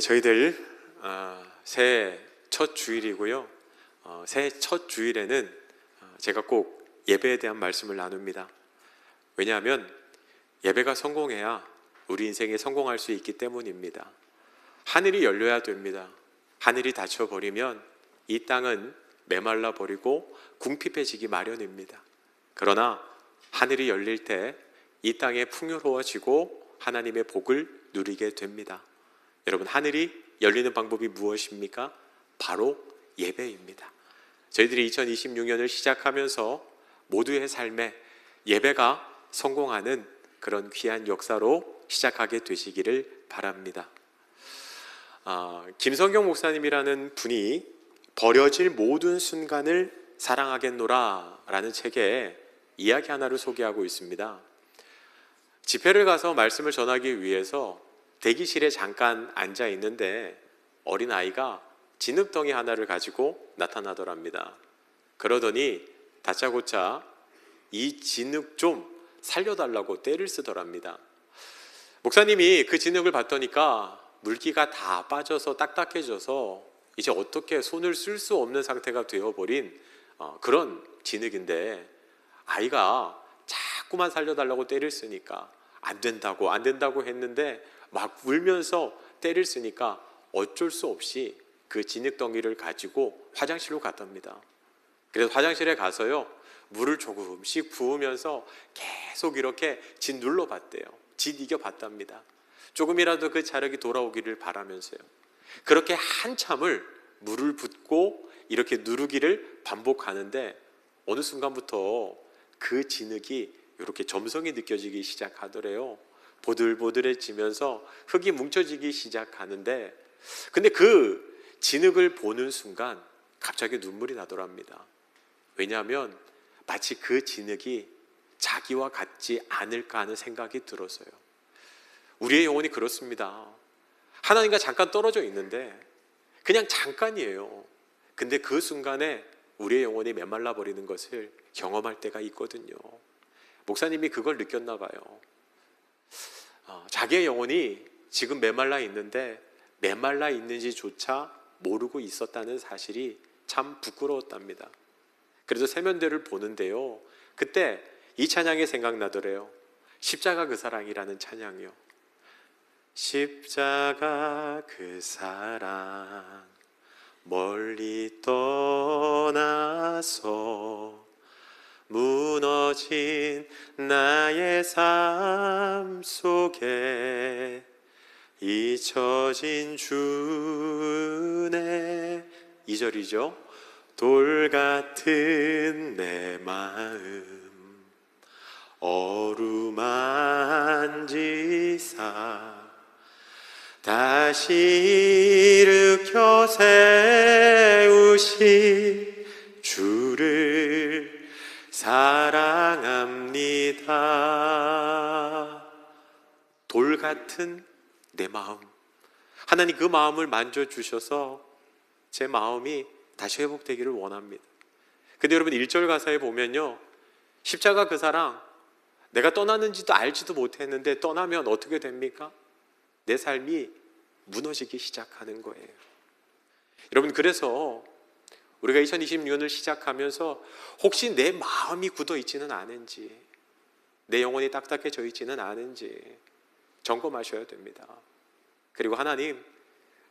저희들 새해 첫 주일이고요. 새해 첫 주일에는 제가 꼭 예배에 대한 말씀을 나눕니다. 왜냐하면 예배가 성공해야 우리 인생에 성공할 수 있기 때문입니다. 하늘이 열려야 됩니다. 하늘이 닫혀버리면 이 땅은 메말라 버리고 궁핍해지기 마련입니다. 그러나 하늘이 열릴 때 이 땅에 풍요로워지고 하나님의 복을 누리게 됩니다. 여러분, 하늘이 열리는 방법이 무엇입니까? 바로 예배입니다. 저희들이 2026년을 시작하면서 모두의 삶에 예배가 성공하는 그런 귀한 역사로 시작하게 되시기를 바랍니다. 김성경 목사님이라는 분이 버려질 모든 순간을 사랑하겠노라 라는 책에 이야기 하나를 소개하고 있습니다. 집회를 가서 말씀을 전하기 위해서 대기실에 잠깐 앉아 있는데 어린아이가 진흙덩이 하나를 가지고 나타나더랍니다. 그러더니 다짜고짜 이 진흙 좀 살려달라고 떼를 쓰더랍니다. 목사님이 그 진흙을 봤더니까 물기가 다 빠져서 딱딱해져서 이제 어떻게 손을 쓸 수 없는 상태가 되어버린 그런 진흙인데, 아이가 자꾸만 살려달라고 떼를 쓰니까 안 된다고 했는데 막 울면서 떼를 쓰니까 어쩔 수 없이 그 진흙덩이를 가지고 화장실로 갔답니다. 그래서 화장실에 가서요, 물을 조금씩 부으면서 계속 이렇게 짓 눌러봤대요. 짓 이겨봤답니다. 조금이라도 그 자력이 돌아오기를 바라면서요. 그렇게 한참을 물을 붓고 이렇게 누르기를 반복하는데 어느 순간부터 그 진흙이 이렇게 점성이 느껴지기 시작하더래요. 보들보들해지면서 흙이 뭉쳐지기 시작하는데, 근데 그 진흙을 보는 순간 갑자기 눈물이 나더랍니다. 왜냐하면 마치 그 진흙이 자기와 같지 않을까 하는 생각이 들어서요. 우리의 영혼이 그렇습니다. 하나님과 잠깐 떨어져 있는데 그냥 잠깐이에요. 근데 그 순간에 우리의 영혼이 메말라 버리는 것을 경험할 때가 있거든요. 목사님이 그걸 느꼈나 봐요. 자기의 영혼이 지금 메말라 있는데 메말라 있는지조차 모르고 있었다는 사실이 참 부끄러웠답니다. 그래서 세면대를 보는데요, 그때 이 찬양이 생각나더래요. 십자가 그 사랑이라는 찬양이요. 십자가 그 사랑 멀리 떠나서 무너진 나의 삶 속에 잊혀진 주네, 2절이죠. 돌 같은 내 마음 어루만지사 다시 일으켜 세우신 주를 사랑합니다. 돌 같은 내 마음, 하나님 그 마음을 만져주셔서 제 마음이 다시 회복되기를 원합니다. 근데 여러분, 1절 가사에 보면요, 십자가 그 사랑, 내가 떠났는지도 알지도 못했는데 떠나면 어떻게 됩니까? 내 삶이 무너지기 시작하는 거예요. 여러분, 그래서 우리가 2026년을 시작하면서 혹시 내 마음이 굳어 있지는 않은지, 내 영혼이 딱딱해져 있지는 않은지 점검하셔야 됩니다. 그리고 하나님,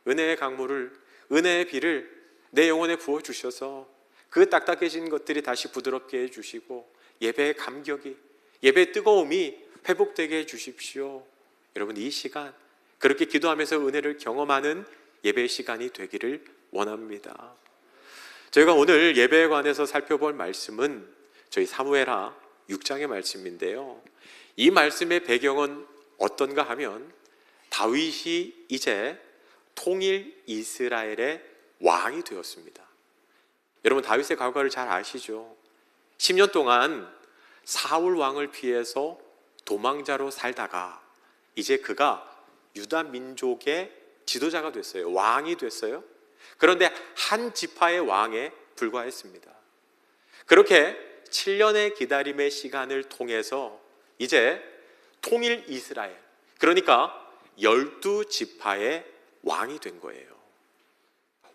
은혜의 강물을, 은혜의 비를 내 영혼에 부어주셔서 그 딱딱해진 것들이 다시 부드럽게 해주시고 예배의 감격이, 예배의 뜨거움이 회복되게 해주십시오. 여러분, 이 시간 그렇게 기도하면서 은혜를 경험하는 예배의 시간이 되기를 원합니다. 저희가 오늘 예배에 관해서 살펴볼 말씀은 저희 사무엘하 6장의 말씀인데요, 이 말씀의 배경은 어떤가 하면 다윗이 이제 통일 이스라엘의 왕이 되었습니다. 여러분, 다윗의 과거를 잘 아시죠? 10년 동안 사울 왕을 피해서 도망자로 살다가 이제 그가 유다 민족의 지도자가 됐어요. 왕이 됐어요. 그런데 한 지파의 왕에 불과했습니다. 그렇게 7년의 기다림의 시간을 통해서 이제 통일 이스라엘, 그러니까 12지파의 왕이 된 거예요.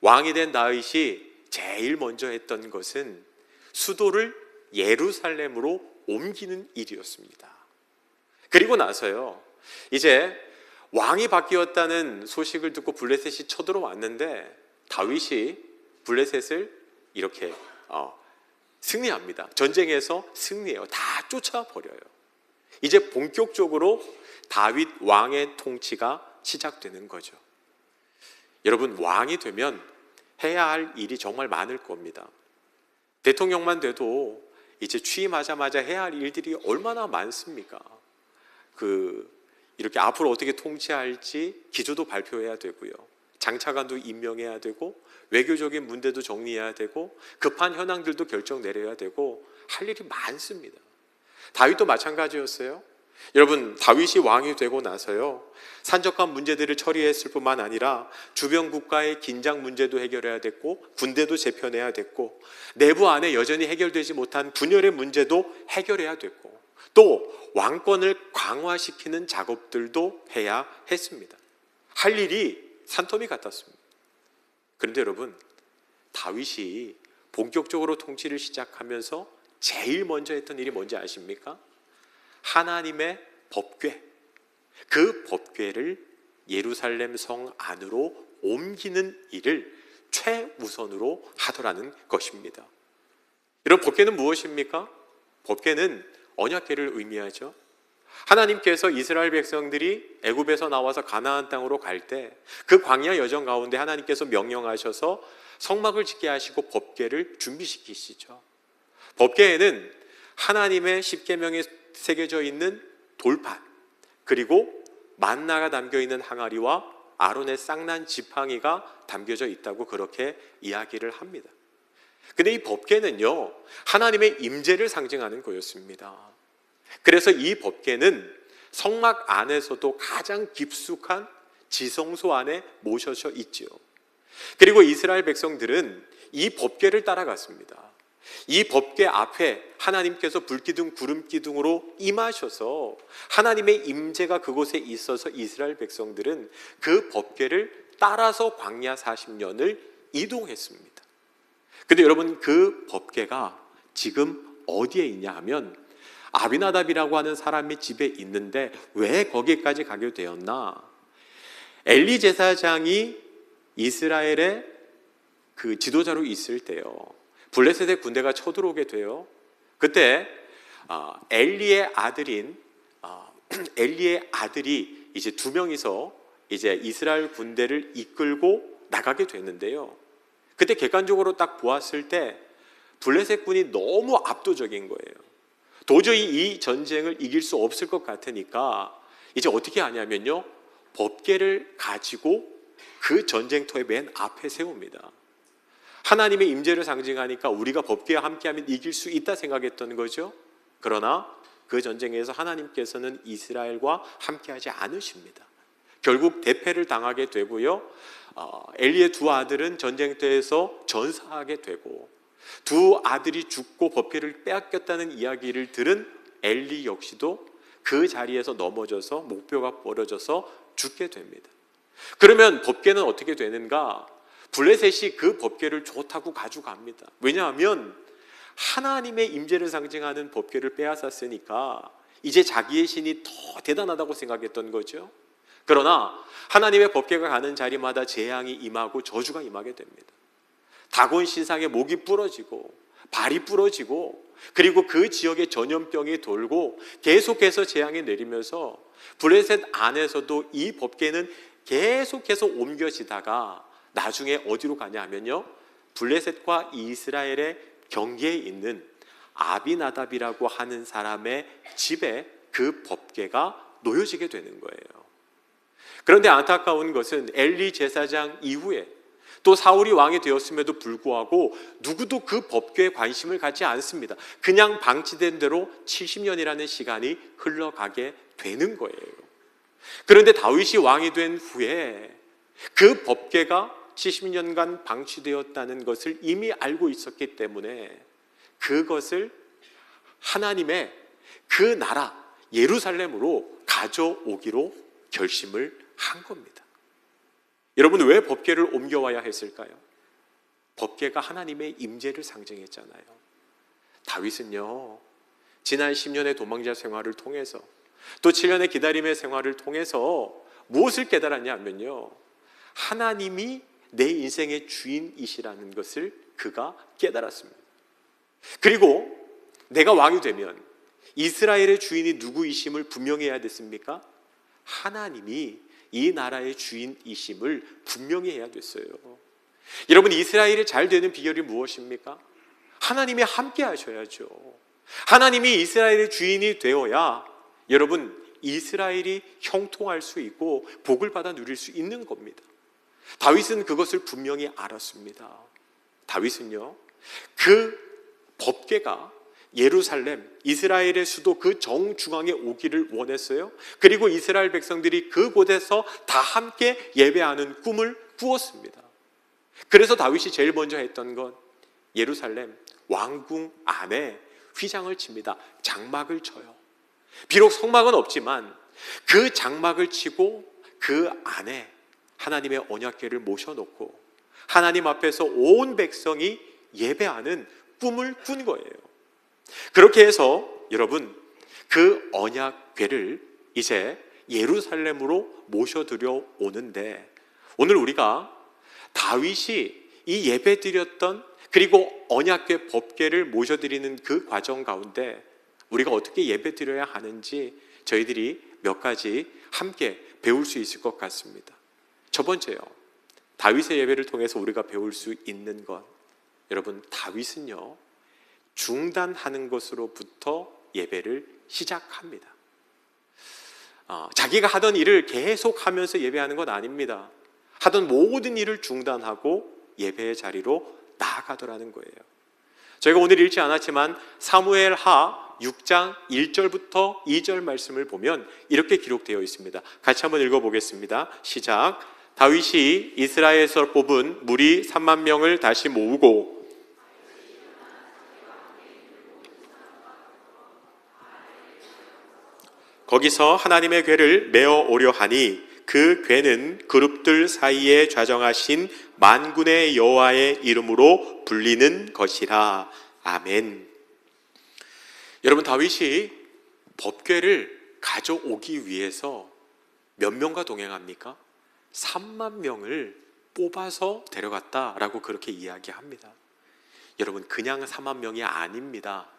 왕이 된 다윗이 제일 먼저 했던 것은 수도를 예루살렘으로 옮기는 일이었습니다. 그리고 나서요, 이제 왕이 바뀌었다는 소식을 듣고 블레셋이 쳐들어왔는데 다윗이 블레셋을 이렇게 승리합니다. 전쟁에서 승리해요. 다 쫓아버려요. 이제 본격적으로 다윗 왕의 통치가 시작되는 거죠. 여러분, 왕이 되면 해야 할 일이 정말 많을 겁니다. 대통령만 돼도 이제 취임하자마자 해야 할 일들이 얼마나 많습니까? 이렇게 앞으로 어떻게 통치할지 기조도 발표해야 되고요. 장차관도 임명해야 되고, 외교적인 문제도 정리해야 되고, 급한 현황들도 결정 내려야 되고, 할 일이 많습니다. 다윗도 마찬가지였어요. 여러분, 다윗이 왕이 되고 나서요, 산적한 문제들을 처리했을 뿐만 아니라 주변 국가의 긴장 문제도 해결해야 됐고, 군대도 재편해야 됐고, 내부 안에 여전히 해결되지 못한 분열의 문제도 해결해야 됐고, 또 왕권을 강화시키는 작업들도 해야 했습니다. 할 일이 산더미 같았습니다. 그런데 여러분, 다윗이 본격적으로 통치를 시작하면서 제일 먼저 했던 일이 뭔지 아십니까? 하나님의 법궤, 그 법궤를 예루살렘 성 안으로 옮기는 일을 최우선으로 하더라는 것입니다. 여러분, 법궤는 무엇입니까? 법궤는 언약궤를 의미하죠. 하나님께서 이스라엘 백성들이 애굽에서 나와서 가나안 땅으로 갈 때 그 광야 여정 가운데 하나님께서 명령하셔서 성막을 짓게 하시고 법궤를 준비시키시죠. 법궤에는 하나님의 십계명이 새겨져 있는 돌판, 그리고 만나가 담겨 있는 항아리와 아론의 쌍난 지팡이가 담겨져 있다고 그렇게 이야기를 합니다. 근데 이 법궤는요, 하나님의 임재를 상징하는 거였습니다. 그래서 이 법궤는 성막 안에서도 가장 깊숙한 지성소 안에 모셔져 있지요. 그리고 이스라엘 백성들은 이 법궤를 따라갔습니다. 이 법궤 앞에 하나님께서 불기둥 구름기둥으로 임하셔서 하나님의 임재가 그곳에 있어서 이스라엘 백성들은 그 법궤를 따라서 광야 40년을 이동했습니다. 근데 여러분, 그 법궤가 지금 어디에 있냐 하면 아비나답이라고 하는 사람이 집에 있는데 왜 거기까지 가게 되었나? 엘리 제사장이 이스라엘의 그 지도자로 있을 때요, 블레셋의 군대가 쳐들어오게 돼요. 그때 엘리의 아들이 이제 두 명이서 이제 이스라엘 군대를 이끌고 나가게 됐는데요. 그때 객관적으로 딱 보았을 때 블레셋 군이 너무 압도적인 거예요. 도저히 이 전쟁을 이길 수 없을 것 같으니까 이제 어떻게 하냐면요, 법궤를 가지고 그 전쟁터의 맨 앞에 세웁니다. 하나님의 임재를 상징하니까 우리가 법궤와 함께하면 이길 수 있다 생각했던 거죠. 그러나 그 전쟁에서 하나님께서는 이스라엘과 함께하지 않으십니다. 결국 대패를 당하게 되고요, 엘리의 두 아들은 전쟁터에서 전사하게 되고, 두 아들이 죽고 법궤를 빼앗겼다는 이야기를 들은 엘리 역시도 그 자리에서 넘어져서 목뼈가 부러져서 죽게 됩니다. 그러면 법궤는 어떻게 되는가? 블레셋이 그 법궤를 좋다고 가져갑니다. 왜냐하면 하나님의 임재를 상징하는 법궤를 빼앗았으니까 이제 자기의 신이 더 대단하다고 생각했던 거죠. 그러나 하나님의 법궤가 가는 자리마다 재앙이 임하고 저주가 임하게 됩니다. 다곤 신상의 목이 부러지고 발이 부러지고, 그리고 그 지역에 전염병이 돌고 계속해서 재앙이 내리면서 블레셋 안에서도 이 법궤는 계속해서 옮겨지다가 나중에 어디로 가냐 하면요, 블레셋과 이스라엘의 경계에 있는 아비나답이라고 하는 사람의 집에 그 법궤가 놓여지게 되는 거예요. 그런데 안타까운 것은 엘리 제사장 이후에 또 사울이 왕이 되었음에도 불구하고 누구도 그 법궤에 관심을 갖지 않습니다. 그냥 방치된 대로 70년이라는 시간이 흘러가게 되는 거예요. 그런데 다윗이 왕이 된 후에 그 법궤가 70년간 방치되었다는 것을 이미 알고 있었기 때문에 그것을 하나님의 그 나라 예루살렘으로 가져오기로 결심을 한 겁니다. 여러분, 왜 법궤를 옮겨와야 했을까요? 법궤가 하나님의 임재를 상징했잖아요. 다윗은요, 지난 10년의 도망자 생활을 통해서 또 7년의 기다림의 생활을 통해서 무엇을 깨달았냐 하면요, 하나님이 내 인생의 주인이시라는 것을 그가 깨달았습니다. 그리고 내가 왕이 되면 이스라엘의 주인이 누구이심을 분명히 해야 됐습니까? 하나님이 이 나라의 주인이심을 분명히 해야 됐어요. 여러분, 이스라엘이 잘 되는 비결이 무엇입니까? 하나님이 함께 하셔야죠. 하나님이 이스라엘의 주인이 되어야 여러분, 이스라엘이 형통할 수 있고 복을 받아 누릴 수 있는 겁니다. 다윗은 그것을 분명히 알았습니다. 다윗은요, 그 법궤가 예루살렘, 이스라엘의 수도 그 정중앙에 오기를 원했어요. 그리고 이스라엘 백성들이 그곳에서 다 함께 예배하는 꿈을 꾸었습니다. 그래서 다윗이 제일 먼저 했던 건 예루살렘 왕궁 안에 휘장을 칩니다. 장막을 쳐요. 비록 성막은 없지만 그 장막을 치고 그 안에 하나님의 언약궤를 모셔놓고 하나님 앞에서 온 백성이 예배하는 꿈을 꾼 거예요. 그렇게 해서 여러분, 그 언약궤를 이제 예루살렘으로 모셔들여 오는데, 오늘 우리가 다윗이 이 예배 드렸던, 그리고 언약궤 법궤를 모셔드리는 그 과정 가운데 우리가 어떻게 예배 드려야 하는지 저희들이 몇 가지 함께 배울 수 있을 것 같습니다. 첫 번째요, 다윗의 예배를 통해서 우리가 배울 수 있는 것, 여러분, 다윗은요, 중단하는 것으로부터 예배를 시작합니다. 자기가 하던 일을 계속하면서 예배하는 건 아닙니다. 하던 모든 일을 중단하고 예배의 자리로 나아가더라는 거예요. 저희가 오늘 읽지 않았지만 사무엘하 6장 1절부터 2절 말씀을 보면 이렇게 기록되어 있습니다. 같이 한번 읽어보겠습니다. 시작. 다윗이 이스라엘에서 뽑은 무리 3만 명을 다시 모으고 거기서 하나님의 궤를 메어 오려 하니 그 궤는 그룹들 사이에 좌정하신 만군의 여호와의 이름으로 불리는 것이라. 아멘. 여러분, 다윗이 법궤를 가져오기 위해서 몇 명과 동행합니까? 3만 명을 뽑아서 데려갔다라고 그렇게 이야기합니다. 여러분, 그냥 3만 명이 아닙니다.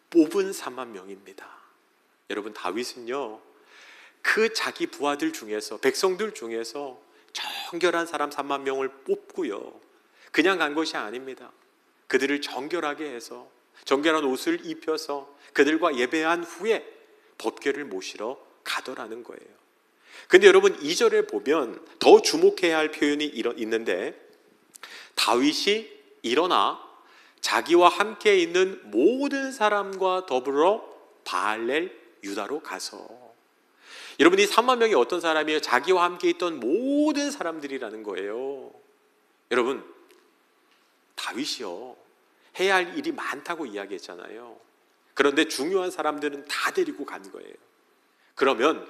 뽑은 3만 명입니다. 여러분, 다윗은요, 그 자기 부하들 중에서, 백성들 중에서 정결한 사람 3만 명을 뽑고요, 그냥 간 것이 아닙니다. 그들을 정결하게 해서 정결한 옷을 입혀서 그들과 예배한 후에 법궤를 모시러 가더라는 거예요. 근데 여러분, 2절에 보면 더 주목해야 할 표현이 있는데, 다윗이 일어나 자기와 함께 있는 모든 사람과 더불어 바알렐 유다로 가서, 여러분, 이 3만 명이 어떤 사람이에요? 자기와 함께 있던 모든 사람들이라는 거예요. 여러분, 다윗이요, 해야 할 일이 많다고 이야기했잖아요. 그런데 중요한 사람들은 다 데리고 간 거예요. 그러면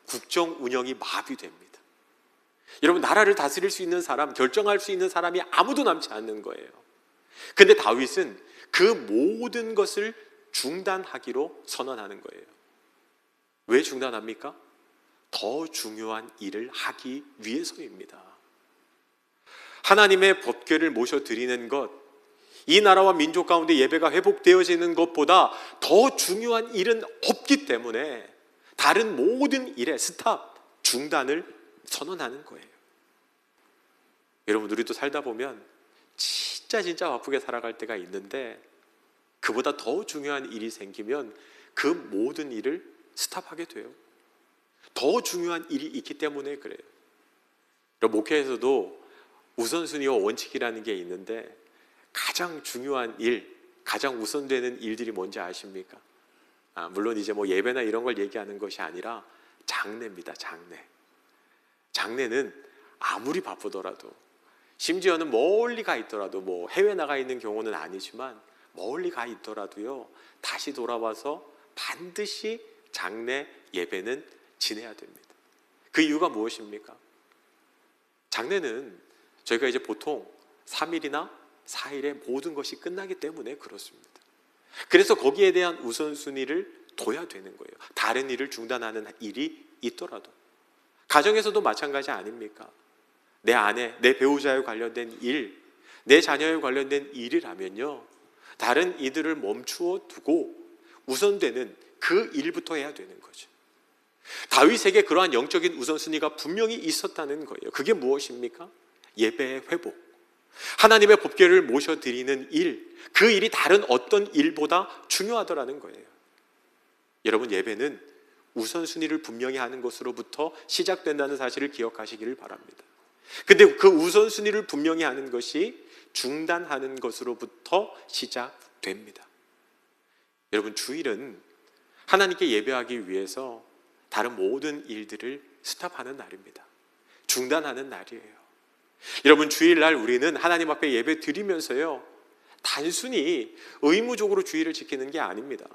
국정 운영이 마비됩니다. 여러분, 나라를 다스릴 수 있는 사람, 결정할 수 있는 사람이 아무도 남지 않는 거예요. 근데 다윗은 그 모든 것을 중단하기로 선언하는 거예요. 왜 중단합니까? 더 중요한 일을 하기 위해서입니다. 하나님의 법궤를 모셔드리는 것, 이 나라와 민족 가운데 예배가 회복되어지는 것보다 더 중요한 일은 없기 때문에 다른 모든 일에 스탑, 중단을 선언하는 거예요. 여러분, 우리도 살다 보면 진짜 바쁘게 살아갈 때가 있는데, 그보다 더 중요한 일이 생기면 그 모든 일을 스탑하게 돼요. 더 중요한 일이 있기 때문에 그래요. 목회에서도 우선순위와 원칙이라는 게 있는데, 가장 중요한 일, 가장 우선되는 일들이 뭔지 아십니까? 물론 이제 뭐 예배나 이런 걸 얘기하는 것이 아니라 장례입니다. 장례는 아무리 바쁘더라도, 심지어는 멀리 가 있더라도, 뭐 해외 나가 있는 경우는 아니지만 멀리 가 있더라도요, 다시 돌아와서 반드시 장례 예배는 지내야 됩니다. 그 이유가 무엇입니까? 장례는 저희가 이제 보통 3일이나 4일에 모든 것이 끝나기 때문에 그렇습니다. 그래서 거기에 대한 우선순위를 둬야 되는 거예요. 다른 일을 중단하는 일이 있더라도. 가정에서도 마찬가지 아닙니까? 내 아내, 내 배우자에 관련된 일, 내 자녀에 관련된 일이라면요, 다른 이들을 멈추어 두고 우선되는 그 일부터 해야 되는 거죠. 다윗에게 그러한 영적인 우선순위가 분명히 있었다는 거예요. 그게 무엇입니까? 예배의 회복, 하나님의 법궤를 모셔드리는 일, 그 일이 다른 어떤 일보다 중요하더라는 거예요. 여러분, 예배는 우선순위를 분명히 하는 것으로부터 시작된다는 사실을 기억하시기를 바랍니다. 근데 그 우선순위를 분명히 하는 것이 중단하는 것으로부터 시작됩니다. 여러분, 주일은 하나님께 예배하기 위해서 다른 모든 일들을 스탑하는 날입니다. 중단하는 날이에요. 여러분, 주일날 우리는 하나님 앞에 예배 드리면서요, 단순히 의무적으로 주일을 지키는 게 아닙니다.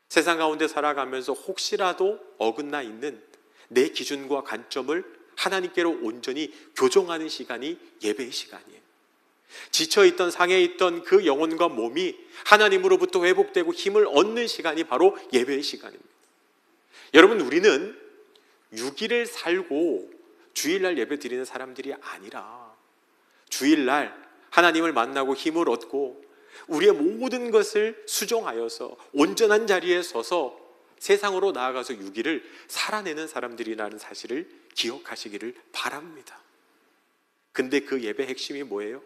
세상 가운데 살아가면서 혹시라도 어긋나 있는 내 기준과 관점을 하나님께로 온전히 교정하는 시간이 예배의 시간이에요. 지쳐있던 상해있던 그 영혼과 몸이 하나님으로부터 회복되고 힘을 얻는 시간이 바로 예배의 시간입니다. 여러분, 우리는 6일을 살고 주일날 예배 드리는 사람들이 아니라 주일날 하나님을 만나고 힘을 얻고 우리의 모든 것을 수정하여서 온전한 자리에 서서 세상으로 나아가서 6일을 살아내는 사람들이라는 사실을 기억하시기를 바랍니다. 근데 그 예배 핵심이 뭐예요?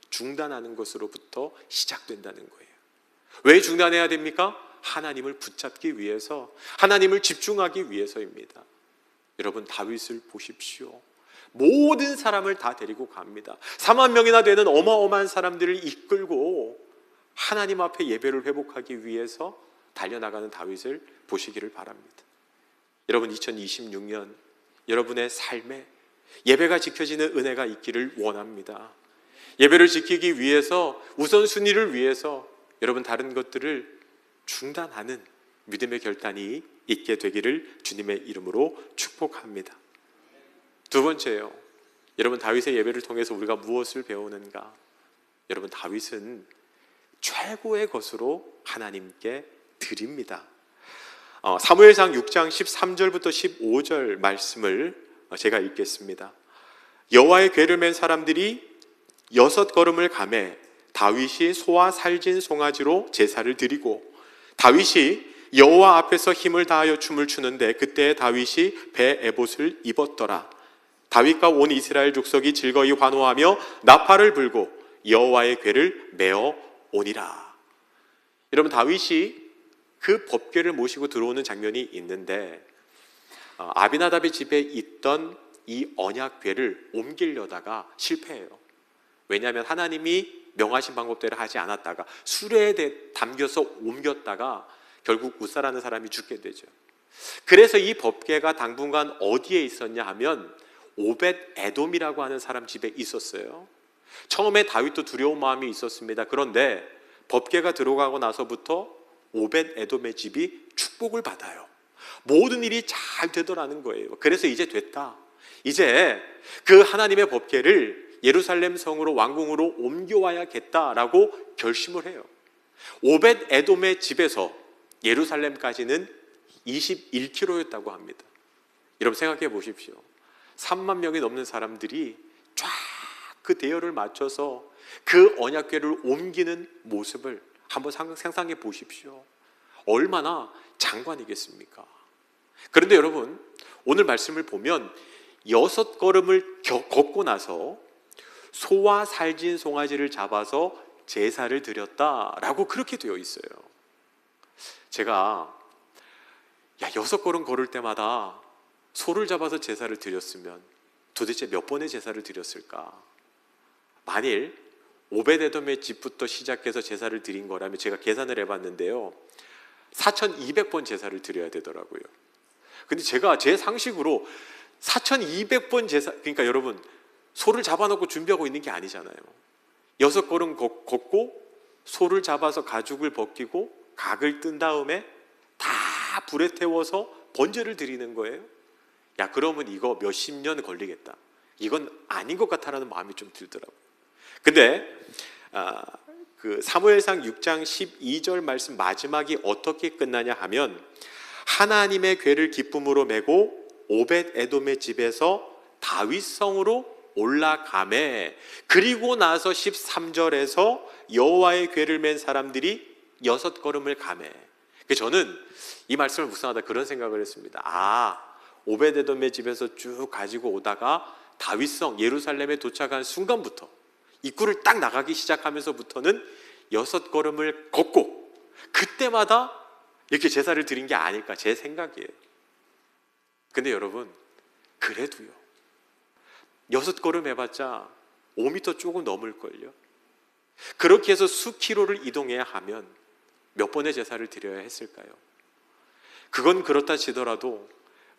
중단하는 것으로부터 시작된다는 거예요. 왜 중단해야 됩니까? 하나님을 붙잡기 위해서, 하나님을 집중하기 위해서입니다. 여러분, 다윗을 보십시오. 모든 사람을 다 데리고 갑니다. 4만 명이나 되는 어마어마한 사람들을 이끌고 하나님 앞에 예배를 회복하기 위해서 달려나가는 다윗을 보시기를 바랍니다. 여러분, 2026년 여러분의 삶에 예배가 지켜지는 은혜가 있기를 원합니다. 예배를 지키기 위해서, 우선순위를 위해서 여러분 다른 것들을 중단하는 믿음의 결단이 있게 되기를 주님의 이름으로 축복합니다. 두 번째요, 여러분, 다윗의 예배를 통해서 우리가 무엇을 배우는가? 여러분, 다윗은 최고의 것으로 하나님께 드립니다. 사무엘상 6장 13절부터 15절 말씀을 제가 읽겠습니다. 여호와의 궤를 맨 사람들이 6걸음을 가매 다윗이 소와 살진 송아지로 제사를 드리고, 다윗이 여호와 앞에서 힘을 다하여 춤을 추는데 그때 다윗이 배 에봇을 입었더라. 다윗과 온 이스라엘 족속이 즐거이 환호하며 나팔을 불고 여호와의 궤를 메어 오니라. 여러분, 다윗이 그 법궤를 모시고 들어오는 장면이 있는데 아비나답의 집에 있던 이 언약궤를 옮기려다가 실패해요. 왜냐하면 하나님이 명하신 방법대로 하지 않았다가 수레에 담겨서 옮겼다가 결국 웃사라는 사람이 죽게 되죠. 그래서 이 법궤가 당분간 어디에 있었냐 하면 오벳 에돔이라고 하는 사람 집에 있었어요. 처음에 다윗도 두려운 마음이 있었습니다. 그런데 법궤가 들어가고 나서부터 오벳 에돔의 집이 축복을 받아요. 모든 일이 잘 되더라는 거예요. 그래서 이제 됐다. 이제 그 하나님의 법궤를 예루살렘 성으로, 왕궁으로 옮겨와야겠다라고 결심을 해요. 오벳 에돔의 집에서 예루살렘까지는 21km였다고 합니다. 여러분, 생각해 보십시오. 3만 명이 넘는 사람들이 쫙 그 대열을 맞춰서 그 언약궤를 옮기는 모습을 한번 상상해 보십시오. 얼마나 장관이겠습니까? 그런데 여러분, 오늘 말씀을 보면 6걸음을 걷고 나서 소와 살진 송아지를 잡아서 제사를 드렸다라고 그렇게 되어 있어요. 제가 6걸음 걸을 때마다 소를 잡아서 제사를 드렸으면 도대체 몇 번의 제사를 드렸을까? 만일 오벳에돔의 집부터 시작해서 제사를 드린 거라면 제가 계산을 해봤는데요, 4200번 제사를 드려야 되더라고요. 근데 제가 제 상식으로 4200번 제사, 그러니까 여러분, 소를 잡아놓고 준비하고 있는 게 아니잖아요. 6걸음 걷고 소를 잡아서 가죽을 벗기고 각을 뜬 다음에 다 불에 태워서 번제를 드리는 거예요. 야, 그러면 이거 몇십 년 걸리겠다. 이건 아닌 것 같다라는 마음이 좀 들더라고요. 근데 그 사무엘상 6장 12절 말씀 마지막이 어떻게 끝나냐 하면 하나님의 궤를 기쁨으로 메고 오벳 에돔의 집에서 다윗성으로 올라가매, 그리고 나서 13절에서 여호와의 궤를 맨 사람들이 6걸음을 가매. 저는 이 말씀을 묵상하다 그런 생각을 했습니다. 오벳 에돔의 집에서 쭉 가지고 오다가 다윗성 예루살렘에 도착한 순간부터, 입구를 딱 나가기 시작하면서부터는 6걸음을 걷고 그때마다 이렇게 제사를 드린 게 아닐까, 제 생각이에요. 근데 여러분, 그래도요, 6걸음 해봤자 5m 조금 넘을걸요. 그렇게 해서 수킬로를 이동해야 하면 몇 번의 제사를 드려야 했을까요? 그건 그렇다 치더라도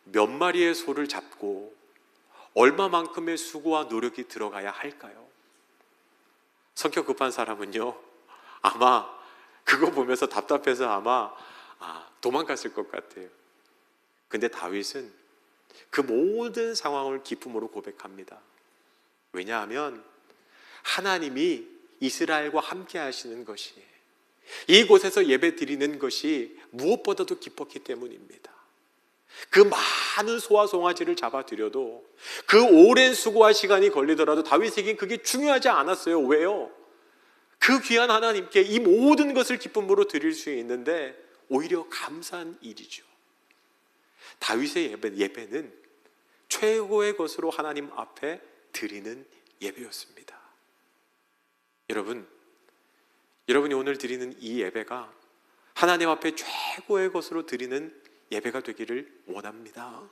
몇 마리의 소를 잡고 얼마만큼의 수고와 노력이 들어가야 할까요? 성격 급한 사람은요, 아마 그거 보면서 답답해서 아마 도망갔을 것 같아요. 근데 다윗은 그 모든 상황을 기쁨으로 고백합니다. 왜냐하면 하나님이 이스라엘과 함께 하시는 것이, 이곳에서 예배 드리는 것이 무엇보다도 기뻤기 때문입니다. 그 많은 소와 송아지를 잡아드려도, 그 오랜 수고와 시간이 걸리더라도 다윗에겐 그게 중요하지 않았어요. 왜요? 그 귀한 하나님께 이 모든 것을 기쁨으로 드릴 수 있는데 오히려 감사한 일이죠. 다윗의 예배는 최고의 것으로 하나님 앞에 드리는 예배였습니다. 여러분이 오늘 드리는 이 예배가 하나님 앞에 최고의 것으로 드리는 예배가 되기를 원합니다.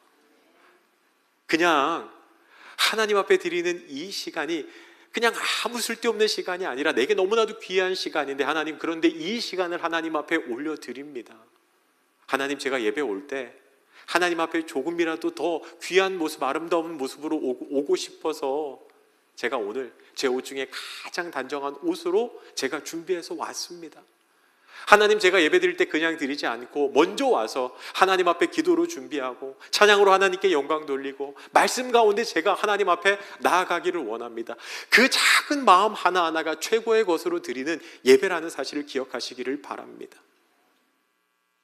그냥 하나님 앞에 드리는 이 시간이 그냥 아무 쓸데없는 시간이 아니라 내게 너무나도 귀한 시간인데, 하나님, 그런데 이 시간을 하나님 앞에 올려드립니다. 하나님, 제가 예배 올 때 하나님 앞에 조금이라도 더 귀한 모습, 아름다운 모습으로 오고 싶어서 제가 오늘 제 옷 중에 가장 단정한 옷으로 제가 준비해서 왔습니다. 하나님, 제가 예배 드릴 때 그냥 드리지 않고 먼저 와서 하나님 앞에 기도로 준비하고 찬양으로 하나님께 영광 돌리고 말씀 가운데 제가 하나님 앞에 나아가기를 원합니다. 그 작은 마음 하나하나가 최고의 것으로 드리는 예배라는 사실을 기억하시기를 바랍니다.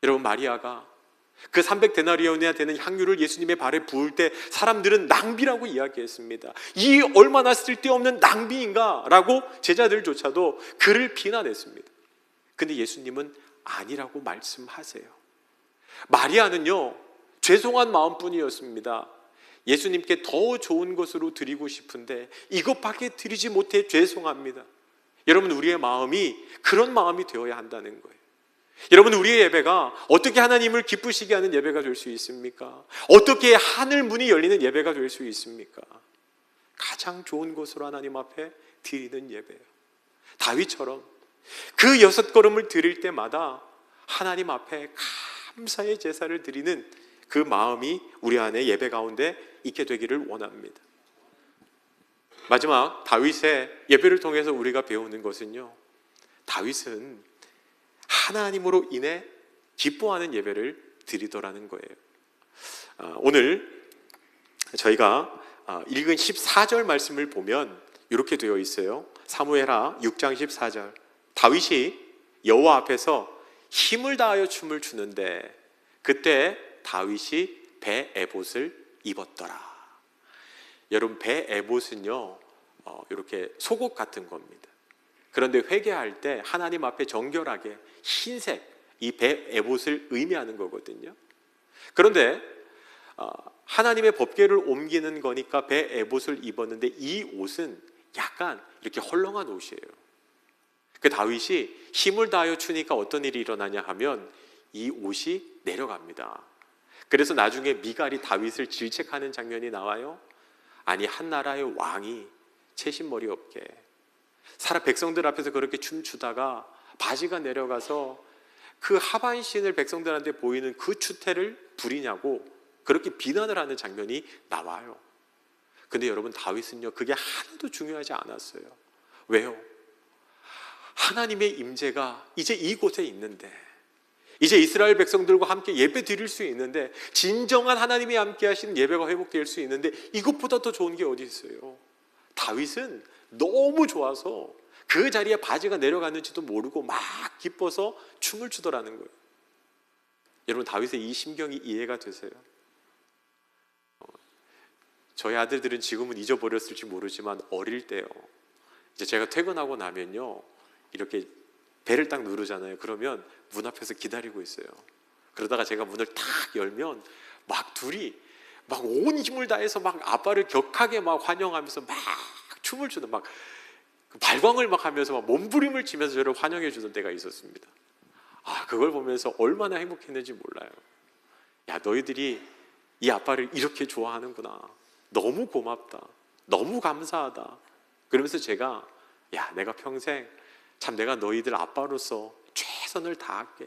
여러분, 마리아가 그 300데나리온이나 되는 향유를 예수님의 발에 부을 때 사람들은 낭비라고 이야기했습니다. 이 얼마나 쓸데없는 낭비인가 라고 제자들조차도 그를 비난했습니다. 근데 예수님은 아니라고 말씀하세요. 마리아는요, 죄송한 마음뿐이었습니다. 예수님께 더 좋은 것으로 드리고 싶은데 이것밖에 드리지 못해 죄송합니다. 여러분, 우리의 마음이 그런 마음이 되어야 한다는 거예요. 여러분, 우리의 예배가 어떻게 하나님을 기쁘시게 하는 예배가 될 수 있습니까? 어떻게 하늘 문이 열리는 예배가 될 수 있습니까? 가장 좋은 것으로 하나님 앞에 드리는 예배예요. 다윗처럼 그 6걸음을 드릴 때마다 하나님 앞에 감사의 제사를 드리는 그 마음이 우리 안에 예배 가운데 있게 되기를 원합니다. 마지막, 다윗의 예배를 통해서 우리가 배우는 것은요, 다윗은 하나님으로 인해 기뻐하는 예배를 드리더라는 거예요. 오늘 저희가 읽은 14절 말씀을 보면 이렇게 되어 있어요. 사무엘하 6장 14절. 다윗이 여호와 앞에서 힘을 다하여 춤을 추는데 그때 다윗이 배 에봇을 입었더라. 여러분, 배 에봇은요, 이렇게 속옷 같은 겁니다. 그런데 회개할 때 하나님 앞에 정결하게 흰색, 이 배 에봇을 의미하는 거거든요. 그런데 하나님의 법궤를 옮기는 거니까 배 에봇을 입었는데 이 옷은 약간 이렇게 헐렁한 옷이에요. 그 다윗이 힘을 다하여 추니까 어떤 일이 일어나냐 하면 이 옷이 내려갑니다. 그래서 나중에 미갈이 다윗을 질책하는 장면이 나와요. 아니, 한 나라의 왕이 채신머리 없게 백성들 앞에서 그렇게 춤추다가 바지가 내려가서 그 하반신을 백성들한테 보이는 그 추태를 부리냐고 그렇게 비난을 하는 장면이 나와요. 근데 여러분, 다윗은요, 그게 하나도 중요하지 않았어요. 왜요? 하나님의 임재가 이제 이곳에 있는데 이제 이스라엘 백성들과 함께 예배 드릴 수 있는데, 진정한 하나님이 함께 하시는 예배가 회복될 수 있는데 이것보다 더 좋은 게 어디 있어요? 다윗은 너무 좋아서 그 자리에 바지가 내려갔는지도 모르고 막 기뻐서 춤을 추더라는 거예요. 여러분, 다윗의 이 심경이 이해가 되세요? 저희 아들들은 지금은 잊어버렸을지 모르지만 어릴 때요, 이제 제가 퇴근하고 나면요, 이렇게 배를 딱 누르잖아요. 그러면 문 앞에서 기다리고 있어요. 그러다가 제가 문을 탁 열면 막 둘이 막 온 힘을 다해서 막 아빠를 격하게 막 환영하면서 막 춤을 추는, 막 발광을 막 하면서 막 몸부림을 치면서 저를 환영해 주던 때가 있었습니다. 그걸 보면서 얼마나 행복했는지 몰라요. 야, 너희들이 이 아빠를 이렇게 좋아하는구나. 너무 고맙다. 너무 감사하다. 그러면서 제가, 야, 내가 평생 참 내가 너희들 아빠로서 최선을 다할게.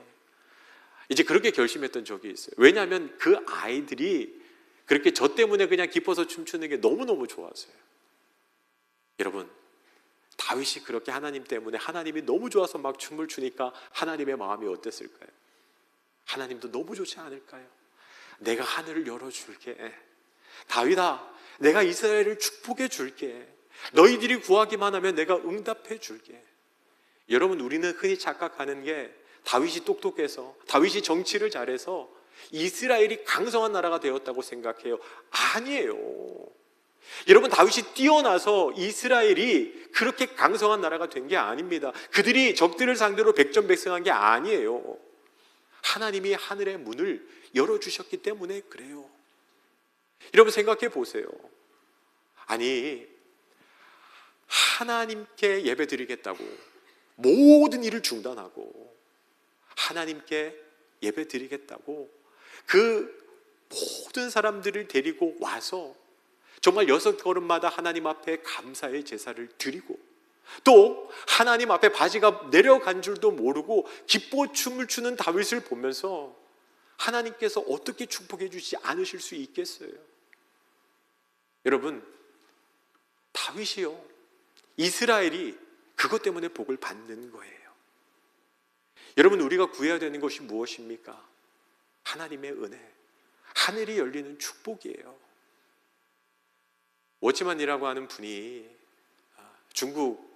이제 그렇게 결심했던 적이 있어요. 왜냐하면 그 아이들이 그렇게 저 때문에 그냥 기뻐서 춤추는 게 너무너무 좋았어요. 여러분, 다윗이 그렇게 하나님 때문에, 하나님이 너무 좋아서 막 춤을 추니까 하나님의 마음이 어땠을까요? 하나님도 너무 좋지 않을까요? 내가 하늘을 열어줄게. 다윗아, 내가 이스라엘을 축복해 줄게. 너희들이 구하기만 하면 내가 응답해 줄게. 여러분, 우리는 흔히 착각하는 게 다윗이 똑똑해서, 다윗이 정치를 잘해서 이스라엘이 강성한 나라가 되었다고 생각해요. 아니에요. 여러분, 다윗이 뛰어나서 이스라엘이 그렇게 강성한 나라가 된 게 아닙니다. 그들이 적들을 상대로 백전백승한 게 아니에요. 하나님이 하늘의 문을 열어주셨기 때문에 그래요. 여러분, 생각해 보세요. 아니, 하나님께 예배드리겠다고 모든 일을 중단하고 하나님께 예배드리겠다고 그 모든 사람들을 데리고 와서 정말 6걸음마다 하나님 앞에 감사의 제사를 드리고, 또 하나님 앞에 바지가 내려간 줄도 모르고 기뻐 춤을 추는 다윗을 보면서 하나님께서 어떻게 축복해 주지 않으실 수 있겠어요? 여러분, 다윗이요, 이스라엘이 그것 때문에 복을 받는 거예요. 여러분, 우리가 구해야 되는 것이 무엇입니까? 하나님의 은혜, 하늘이 열리는 축복이에요. 워치만이라고 하는 분이 중국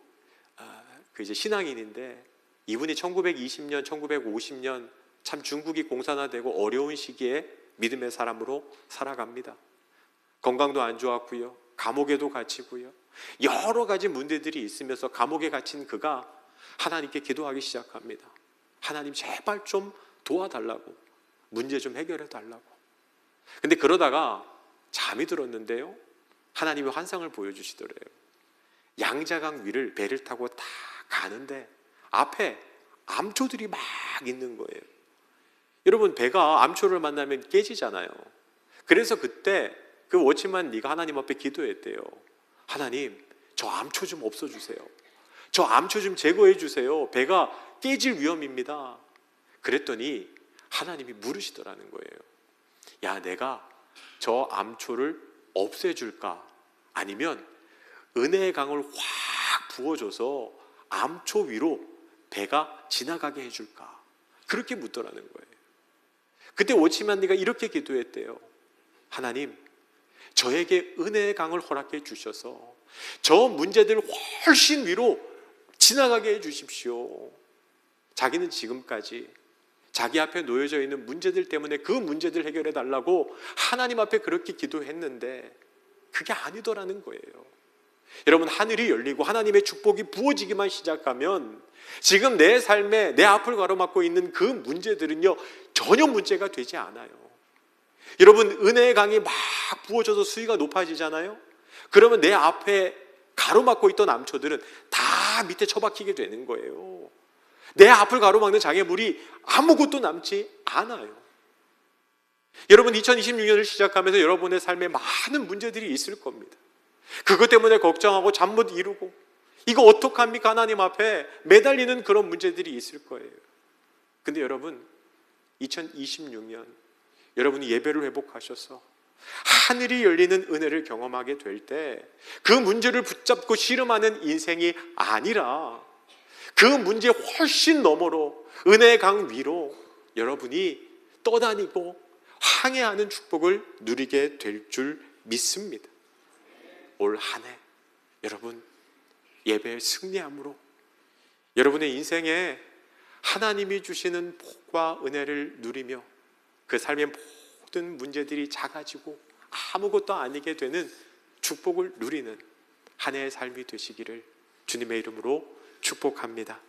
그 이제 신앙인인데, 이분이 1920년, 1950년 참 중국이 공산화되고 어려운 시기에 믿음의 사람으로 살아갑니다. 건강도 안 좋았고요, 감옥에도 갇히고요, 여러 가지 문제들이 있으면서 감옥에 갇힌 그가 하나님께 기도하기 시작합니다. 하나님, 제발 좀 도와달라고, 문제 좀 해결해 달라고. 근데 그러다가 잠이 들었는데요, 하나님이 환상을 보여주시더래요. 양자강 위를 배를 타고 딱 가는데 앞에 암초들이 막 있는 거예요. 여러분, 배가 암초를 만나면 깨지잖아요. 그래서 그때 그 워치만 네가 하나님 앞에 기도했대요. 하나님, 저 암초 좀 없애주세요. 저 암초 좀 제거해 주세요. 배가 깨질 위험입니다. 그랬더니 하나님이 물으시더라는 거예요. 야, 내가 저 암초를 없애줄까? 아니면 은혜의 강을 확 부어줘서 암초 위로 배가 지나가게 해줄까? 그렇게 묻더라는 거예요. 그때 워치만니가 이렇게 기도했대요. 하나님, 저에게 은혜의 강을 허락해 주셔서 저 문제들 훨씬 위로 지나가게 해 주십시오. 자기는 지금까지 자기 앞에 놓여져 있는 문제들 때문에 그 문제들 해결해 달라고 하나님 앞에 그렇게 기도했는데 그게 아니더라는 거예요. 여러분, 하늘이 열리고 하나님의 축복이 부어지기만 시작하면 지금 내 삶에 내 앞을 가로막고 있는 그 문제들은요, 전혀 문제가 되지 않아요. 여러분, 은혜의 강이 막 부어져서 수위가 높아지잖아요. 그러면 내 앞에 가로막고 있던 암초들은 다 밑에 처박히게 되는 거예요. 내 앞을 가로막는 장애물이 아무것도 남지 않아요. 여러분, 2026년을 시작하면서 여러분의 삶에 많은 문제들이 있을 겁니다. 그것 때문에 걱정하고 잠 못 이루고 이거 어떡합니까? 하나님 앞에 매달리는 그런 문제들이 있을 거예요. 근데 여러분, 2026년 여러분이 예배를 회복하셔서 하늘이 열리는 은혜를 경험하게 될 때 그 문제를 붙잡고 씨름하는 인생이 아니라 그 문제 훨씬 너머로 은혜의 강 위로 여러분이 떠다니고 항해하는 축복을 누리게 될 줄 믿습니다. 올 한 해 여러분 예배에 승리함으로 여러분의 인생에 하나님이 주시는 복과 은혜를 누리며 그 삶의 모든 문제들이 작아지고 아무것도 아니게 되는 축복을 누리는 한 해의 삶이 되시기를 주님의 이름으로 축복합니다.